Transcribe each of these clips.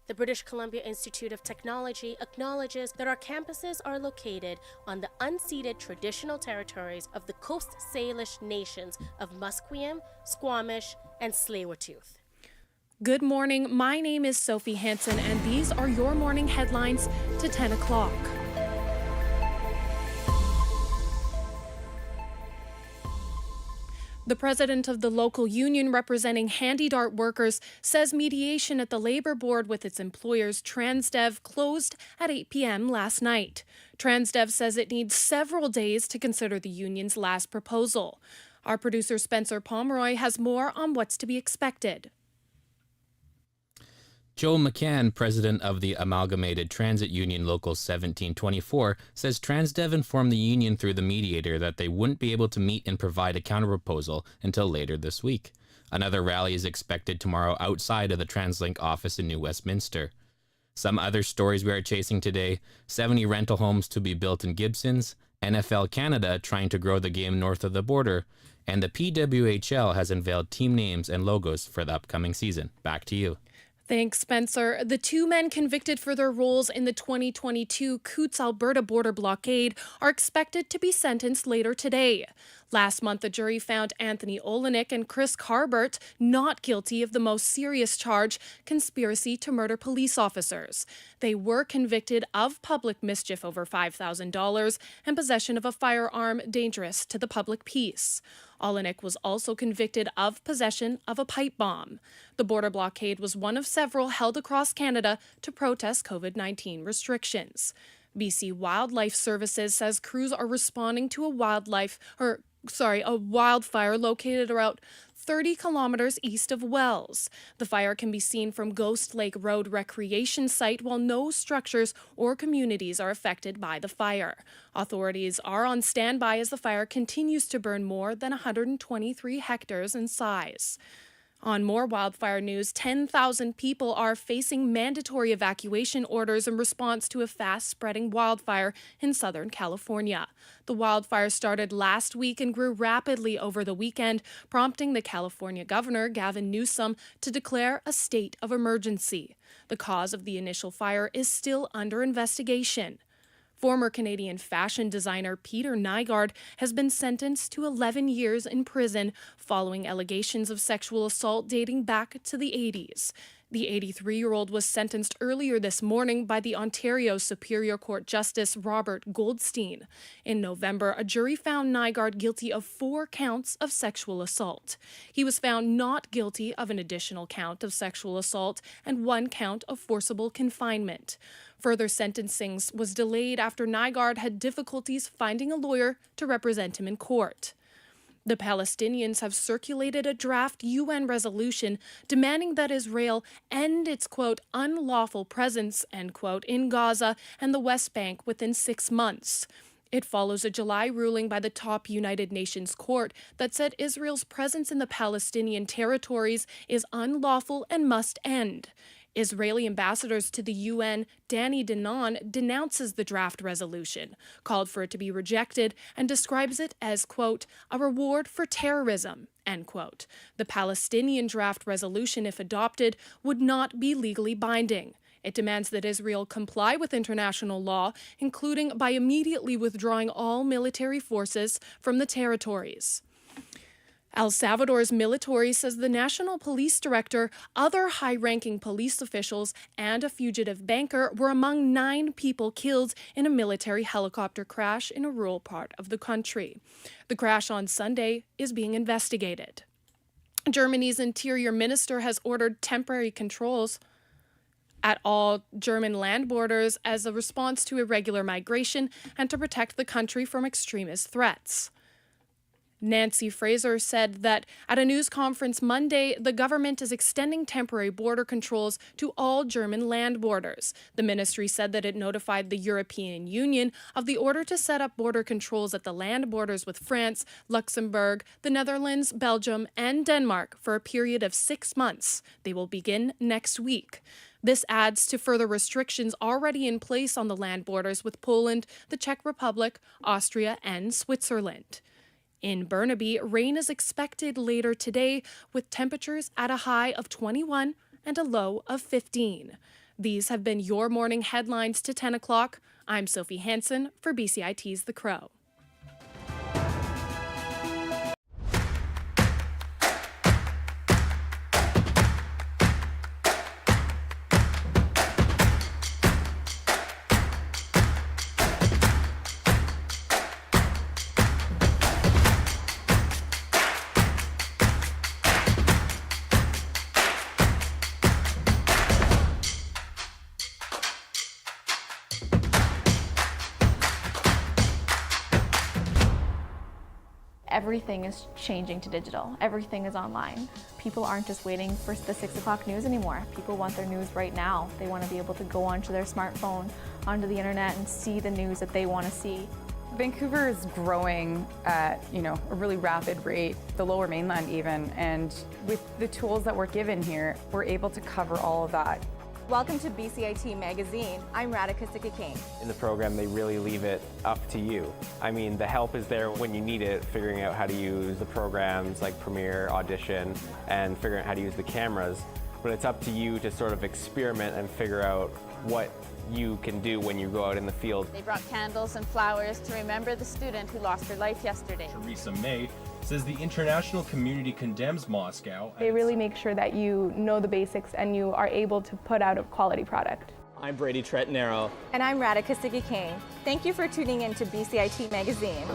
The British Columbia Institute of Technology acknowledges that our campuses are located on the unceded traditional territories of the Coast Salish nations of Musqueam, Squamish, and Tsleil-Waututh. Good morning. My name is Sophie Hansen, and these are your morning headlines to 10 o'clock. The president of the local union representing handy-dart workers says mediation at the Labour Board with its employers Transdev closed at 8 p.m. last night. Transdev says it needs several days to consider the union's last proposal. Our producer Spencer Pomeroy has more on what's to be expected. Joe McCann, president of the Amalgamated Transit Union Local 1724, says Transdev informed the union through the mediator that they wouldn't be able to meet and provide a counterproposal until later this week. Another rally is expected tomorrow outside of the TransLink office in New Westminster. Some other stories we are chasing today: 70 rental homes to be built in Gibsons, NFL Canada trying to grow the game north of the border, and the PWHL has unveiled team names and logos for the upcoming season. Back to you. Thanks, Spencer. The two men convicted for their roles in the 2022 Coutts-Alberta border blockade are expected to be sentenced later today. Last month, the jury found Anthony Olenek and Chris Carbert not guilty of the most serious charge, conspiracy to murder police officers. They were convicted of public mischief over $5,000 and possession of a firearm dangerous to the public peace. Olenek was also convicted of possession of a pipe bomb. The border blockade was one of several held across Canada to protest COVID-19 restrictions. BC Wildlife Services says crews are responding to a wildfire located about 30 kilometers east of Wells. The fire can be seen from Ghost Lake Road recreation site, while no structures or communities are affected by the fire. Authorities are on standby as the fire continues to burn more than 123 hectares in size. On more wildfire news, 10,000 people are facing mandatory evacuation orders in response to a fast-spreading wildfire in Southern California. The wildfire started last week and grew rapidly over the weekend, prompting the California governor, Gavin Newsom, to declare a state of emergency. The cause of the initial fire is still under investigation. Former Canadian fashion designer Peter Nygaard has been sentenced to 11 years in prison following allegations of sexual assault dating back to the 80s. The 83-year-old was sentenced earlier this morning by the Ontario Superior Court Justice Robert Goldstein. In November, a jury found Nygaard guilty of 4 counts of sexual assault. He was found not guilty of an additional count of sexual assault and 1 count of forcible confinement. Further sentencing was delayed after Nygaard had difficulties finding a lawyer to represent him in court. The Palestinians have circulated a draft UN resolution demanding that Israel end its, quote, unlawful presence, end quote, in Gaza and the West Bank within 6 months. It follows a July ruling by the top United Nations court that said Israel's presence in the Palestinian territories is unlawful and must end. Israeli ambassadors to the UN, Danny Danon, denounces the draft resolution, called for it to be rejected, and describes it as, quote, a reward for terrorism, end quote. The Palestinian draft resolution, if adopted, would not be legally binding. It demands that Israel comply with international law, including by immediately withdrawing all military forces from the territories. El Salvador's military says the national police director, other high-ranking police officials, and a fugitive banker were among 9 people killed in a military helicopter crash in a rural part of the country. The crash on Sunday is being investigated. Germany's interior minister has ordered temporary controls at all German land borders as a response to irregular migration and to protect the country from extremist threats. Nancy Fraser said that at a news conference Monday, the government is extending temporary border controls to all German land borders. The ministry said that it notified the European Union of the order to set up border controls at the land borders with France, Luxembourg, the Netherlands, Belgium, and Denmark for a period of 6 months. They will begin next week. This adds to further restrictions already in place on the land borders with Poland, the Czech Republic, Austria, and Switzerland. In Burnaby, rain is expected later today with temperatures at a high of 21 and a low of 15. These have been your morning headlines to 10 o'clock. I'm Sophie Hansen for BCIT's The Crow. Everything is changing to digital. Everything is online. People aren't just waiting for the 6 o'clock news anymore. People want their news right now. They want to be able to go onto their smartphone, onto the internet, and see the news that they want to see. Vancouver is growing at, a really rapid rate, the Lower Mainland even, and with the tools that we're given here, we're able to cover all of that. Welcome to BCIT Magazine. I'm Radhika Sikki-King. In the program, they really leave it up to you. I mean, the help is there when you need it, figuring out how to use the programs like Premiere, Audition, and figuring out how to use the cameras. But it's up to you to sort of experiment and figure out what you can do when you go out in the field. They brought candles and flowers to remember the student who lost her life yesterday. Theresa May says the international community condemns Moscow. They really make sure that you know the basics and you are able to put out a quality product. I'm Brady Tretanero. And I'm Radhika Sikki-King. Thank you for tuning in to BCIT Magazine.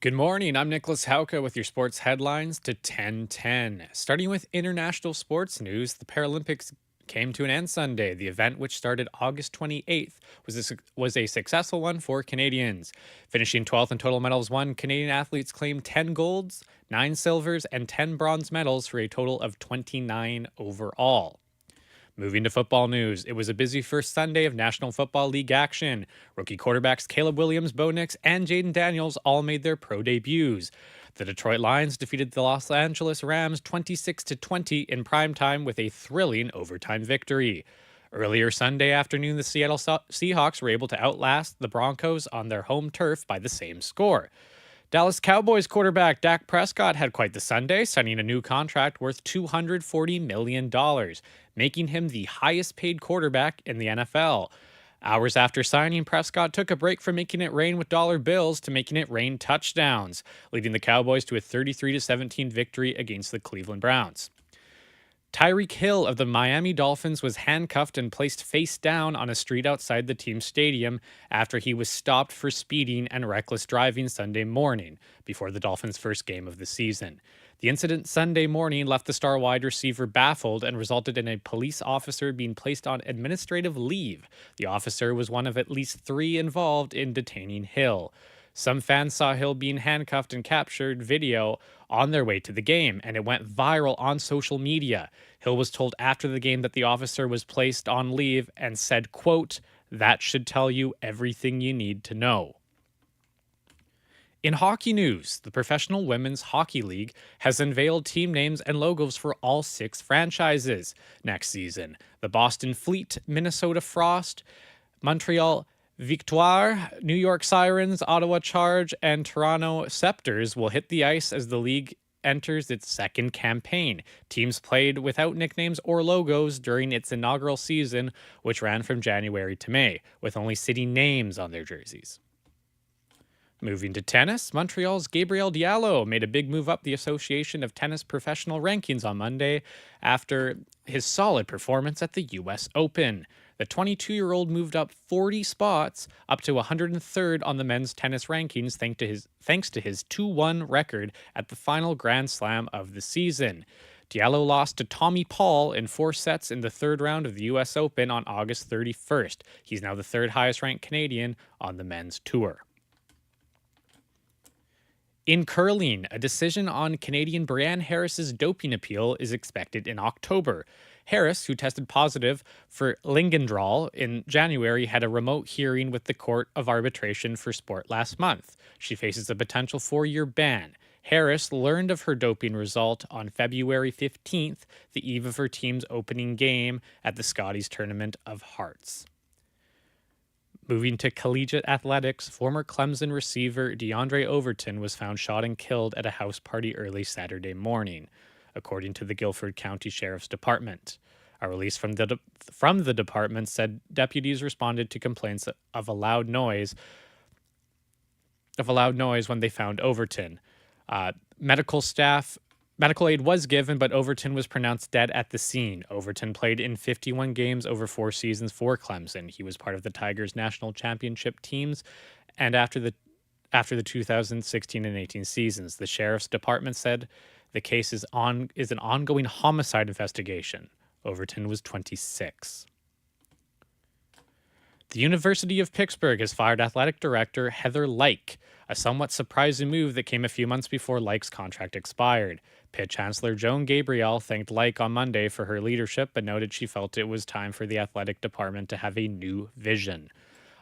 Good morning. I'm Nicholas Hauke with your sports headlines to 10:10. Starting with international sports news, the Paralympics came to an end Sunday. The event, which started August 28th, was a successful one for Canadians. Finishing 12th in total medals won, Canadian athletes claimed 10 golds, 9 silvers, and 10 bronze medals for a total of 29 overall. Moving to football news, it was a busy first Sunday of National Football League action. Rookie quarterbacks Caleb Williams, Bo Nix, and Jaden Daniels all made their pro debuts. The Detroit Lions defeated the Los Angeles Rams 26-20 in primetime with a thrilling overtime victory. Earlier Sunday afternoon, the Seattle Seahawks were able to outlast the Broncos on their home turf by the same score. Dallas Cowboys quarterback Dak Prescott had quite the Sunday, signing a new contract worth $240 million, making him the highest paid quarterback in the NFL. Hours after signing, Prescott took a break from making it rain with dollar bills to making it rain touchdowns, leading the Cowboys to a 33-17 victory against the Cleveland Browns. Tyreek Hill of the Miami Dolphins was handcuffed and placed face down on a street outside the team's stadium after he was stopped for speeding and reckless driving Sunday morning before the Dolphins' first game of the season. The incident Sunday morning left the star wide receiver baffled and resulted in a police officer being placed on administrative leave. The officer was one of at least 3 involved in detaining Hill. Some fans saw Hill being handcuffed and captured video on their way to the game, and it went viral on social media. Hill was told after the game that the officer was placed on leave and said, quote, "That should tell you everything you need to know." In hockey news, the Professional Women's Hockey League has unveiled team names and logos for all 6 franchises next season. The Boston Fleet, Minnesota Frost, Montreal Victoire, New York Sirens, Ottawa Charge, and Toronto Scepters will hit the ice as the league enters its second campaign. Teams played without nicknames or logos during its inaugural season, which ran from January to May, with only city names on their jerseys. Moving to tennis, Montreal's Gabriel Diallo made a big move up the Association of Tennis professional rankings on Monday after his solid performance at the U.S. Open. The 22-year-old moved up 40 spots, up to 103rd on the men's tennis rankings thanks to his 2-1 record at the final Grand Slam of the season. Diallo lost to Tommy Paul in 4 sets in the 3rd round of the U.S. Open on August 31st. He's now the 3rd highest-ranked Canadian on the men's tour. In curling, a decision on Canadian Brianne Harris's doping appeal is expected in October. Harris, who tested positive for lingendrol in January, had a remote hearing with the Court of Arbitration for Sport last month. She faces a potential 4-year ban. Harris learned of her doping result on February 15th, the eve of her team's opening game at the Scotties Tournament of Hearts. Moving to collegiate athletics, former Clemson receiver DeAndre Overton was found shot and killed at a house party early Saturday morning, according to the Guilford County Sheriff's Department. A release from the department said deputies responded to complaints of a loud noise when they found Overton. Medical aid was given, but Overton was pronounced dead at the scene. Overton played in 51 games over 4 seasons for Clemson. He was part of the Tigers' national championship teams, and after the 2016 and 18 seasons, the Sheriff's Department said the case is an ongoing homicide investigation. Overton was 26. The University of Pittsburgh has fired athletic director Heather Lyke, a somewhat surprising move that came a few months before Lyke's contract expired. Pitt Chancellor Joan Gabriel thanked Lyke on Monday for her leadership, but noted she felt it was time for the athletic department to have a new vision.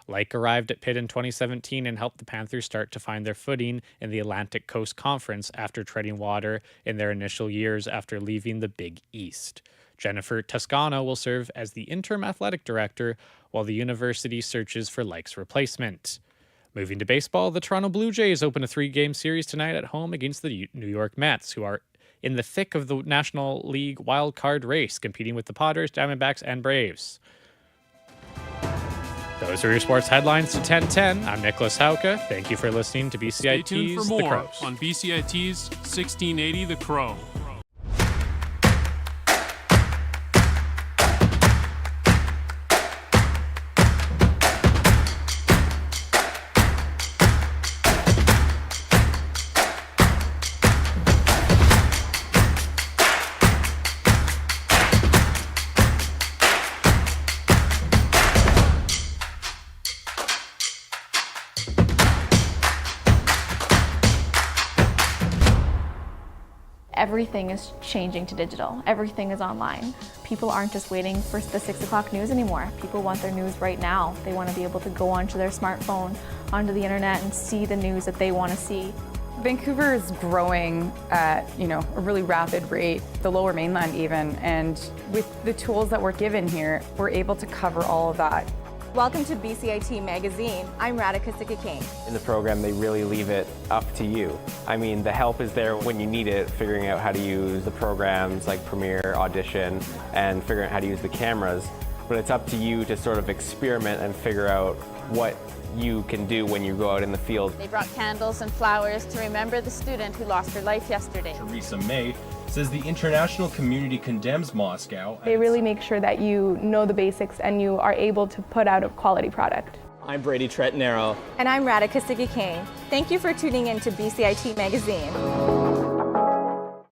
Lyke arrived at Pitt in 2017 and helped the Panthers start to find their footing in the Atlantic Coast Conference after treading water in their initial years after leaving the Big East. Jennifer Toscano will serve as the interim athletic director while the university searches for Lyke's replacement. Moving to baseball, the Toronto Blue Jays open a 3-game series tonight at home against the New York Mets, who are in the thick of the National League wild card race, competing with the Padres, Diamondbacks, and Braves. Those are your sports headlines to 10:10. I'm Nicholas Hauke. Thank you for listening to BCIT's Stay tuned for The more Crows. on BCIT's 1680 The Crow. Everything is changing to digital. Everything is online. People aren't just waiting for the 6 o'clock news anymore. People want their news right now. They want to be able to go onto their smartphone, onto the internet, and see the news that they want to see. Vancouver is growing at, a really rapid rate, the Lower Mainland even, and with the tools that we're given here, we're able to cover all of that. Welcome to BCIT Magazine. I'm Radhika King. In the program, they really leave it up to you. I mean, the help is there when you need it, figuring out how to use the programs like Premiere, Audition, and figuring out how to use the cameras. But it's up to you to sort of experiment and figure out what you can do when you go out in the field. They brought candles and flowers to remember the student who lost her life yesterday. Theresa May says the international community condemns Moscow. They really make sure that you know the basics and you are able to put out a quality product. I'm Brady Tretanero. And I'm Radhika King. Thank you for tuning in to BCIT Magazine.